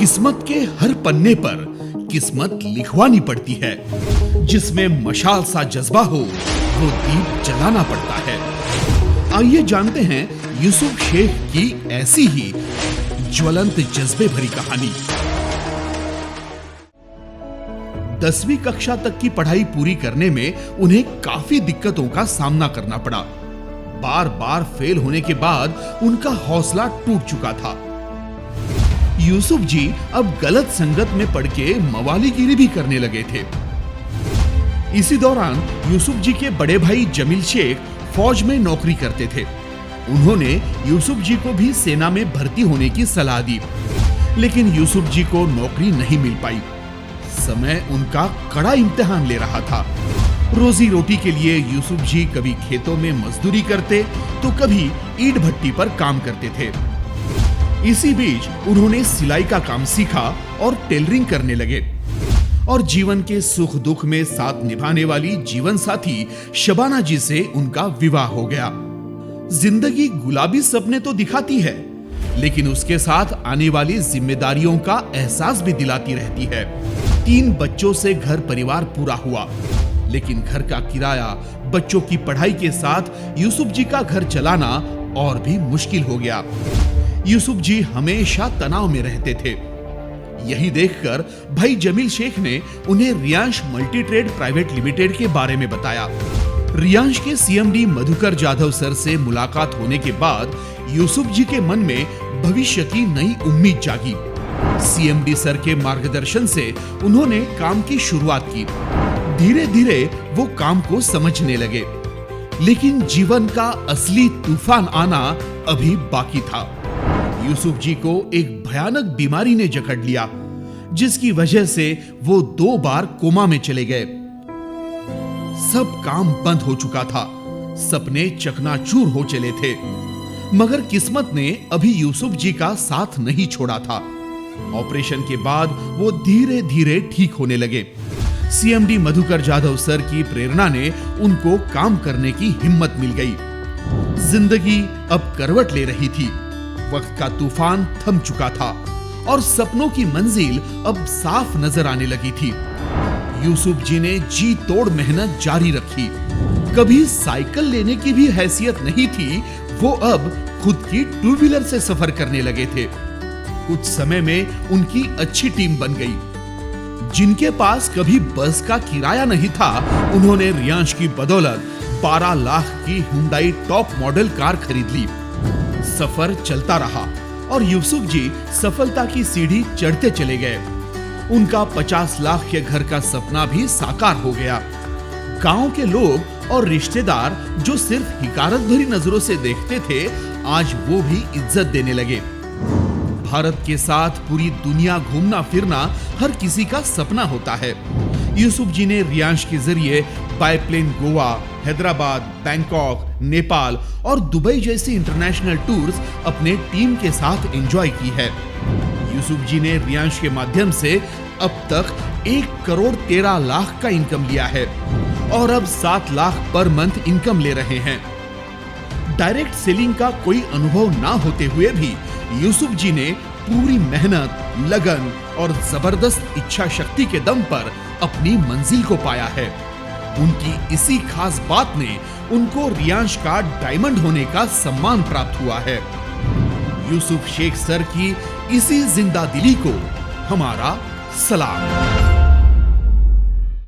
किस्मत के हर पन्ने पर किस्मत लिखवानी पड़ती है। जिसमें मशाल सा जज्बा हो वो दीप जलाना पड़ता है। आइए जानते हैं यूसुफ शेख की ऐसी ही ज्वलंत जज्बे भरी कहानी। 10वीं कक्षा तक की पढ़ाई पूरी करने में उन्हें काफी दिक्कतों का सामना करना पड़ा। बार बार फेल होने के बाद उनका हौसला टूट चुका था। यूसुफ जी अब गलत संगत में पड़ के मवालीगिरी भी करने लगे थे। इसी दौरान यूसुफ जी के बड़े भाई जमील शेख फौज में नौकरी करते थे। उन्होंने यूसुफ जी को भी सेना में भर्ती होने की सलाह दी, लेकिन यूसुफ जी को नौकरी नहीं मिल पाई। समय उनका कड़ा इम्तिहान ले रहा था। रोजी रोटी के लिए यूसुफ जी कभी खेतों में मजदूरी करते तो कभी ईंट भट्टी पर काम करते थे। इसी बीच उन्होंने सिलाई का काम सीखा और टेलरिंग करने लगे और जीवन के सुख दुख में साथ निभाने वाली जीवन साथी शबाना जी से उनका विवाह हो गया। जिंदगी गुलाबी सपने तो दिखाती है, लेकिन उसके साथ आने वाली जिम्मेदारियों का एहसास भी दिलाती रहती है। 3 बच्चों से घर परिवार पूरा हुआ, लेकिन घर का किराया, बच्चों की पढ़ाई के साथ यूसुफ जी का घर चलाना और भी मुश्किल हो गया। यूसुफ जी हमेशा तनाव में रहते थे। यही देखकर भाई जमील शेख ने उन्हें Riyansh multi trade private limited के बारे में बताया। रियांश के सीएमडी मधुकर जाधव सर से मुलाकात होने के बाद यूसुफ जी के मन में भविष्य की नई उम्मीद जागी। सीएमडी सर के मार्गदर्शन से उन्होंने काम की शुरुआत की। धीरे धीरे वो काम को समझने लगे, लेकिन जीवन का असली तूफान आना अभी बाकी था। यूसुफ जी को एक भयानक बीमारी ने जकड़ लिया, जिसकी वजह से वो 2 बार कोमा में चले गए। सब काम बंद हो चुका था, सपने चकनाचूर हो चले थे, मगर किस्मत ने अभी यूसुफ जी का साथ नहीं छोड़ा था। ऑपरेशन के बाद वो धीरे धीरे ठीक होने लगे। सीएमडी मधुकर जाधव सर की प्रेरणा ने उनको काम करने की हिम्मत मिल गई। जिंदगी अब करवट ले रही थी। वक्त का तूफान थम चुका था और सपनों की मंजिल अब साफ नजर आने लगी थी। यूसुफ जी ने जी तोड़ मेहनत जारी रखी। कभी साइकिल लेने की भी हैसियत नहीं थी, वो अब खुद की 2 व्हीलर से सफर करने लगे थे। कुछ समय में उनकी अच्छी टीम बन गई। जिनके पास कभी बस का किराया नहीं था, उन्होंने रियांश की बदौलत 12 लाख की हुंडई टॉप मॉडल कार खरीद ली। सफर चलता रहा और यूसुफ जी सफलता की सीढ़ी चढ़ते चले गए। उनका 50 लाख के घर का सपना भी साकार हो गया। गांव के लोग और रिश्तेदार जो सिर्फ हिकारत भरी नजरों से देखते थे, आज वो भी इज्जत देने लगे। भारत के साथ पूरी दुनिया घूमना फिरना हर किसी का सपना होता है। यूसुफ जी ने रियांश के जरिए बायप्लेन गोवा, हैदराबाद, बैंकॉक, नेपाल और दुबई जैसी इंटरनेशनल टूर्स अपने टीम के साथ एंजॉय की है। यूसुफ जी ने रियांश के माध्यम से अब तक 1 करोड़ 13 लाख का इनकम लिया है और अब 7 लाख पर मंथ इनकम ले रहे हैं। डायरेक्ट सेलिंग का कोई अनुभव ना होते हुए भी यूसुफ जी ने पूरी मेहनत, लगन और जबरदस्त इच्छा शक्ति के दम पर अपनी मंजिल को पाया है। उनकी इसी खास बात ने उनको रियांश का डायमंड होने का सम्मान प्राप्त हुआ है। यूसुफ शेख सर की इसी जिंदा दिली को हमारा सलाम।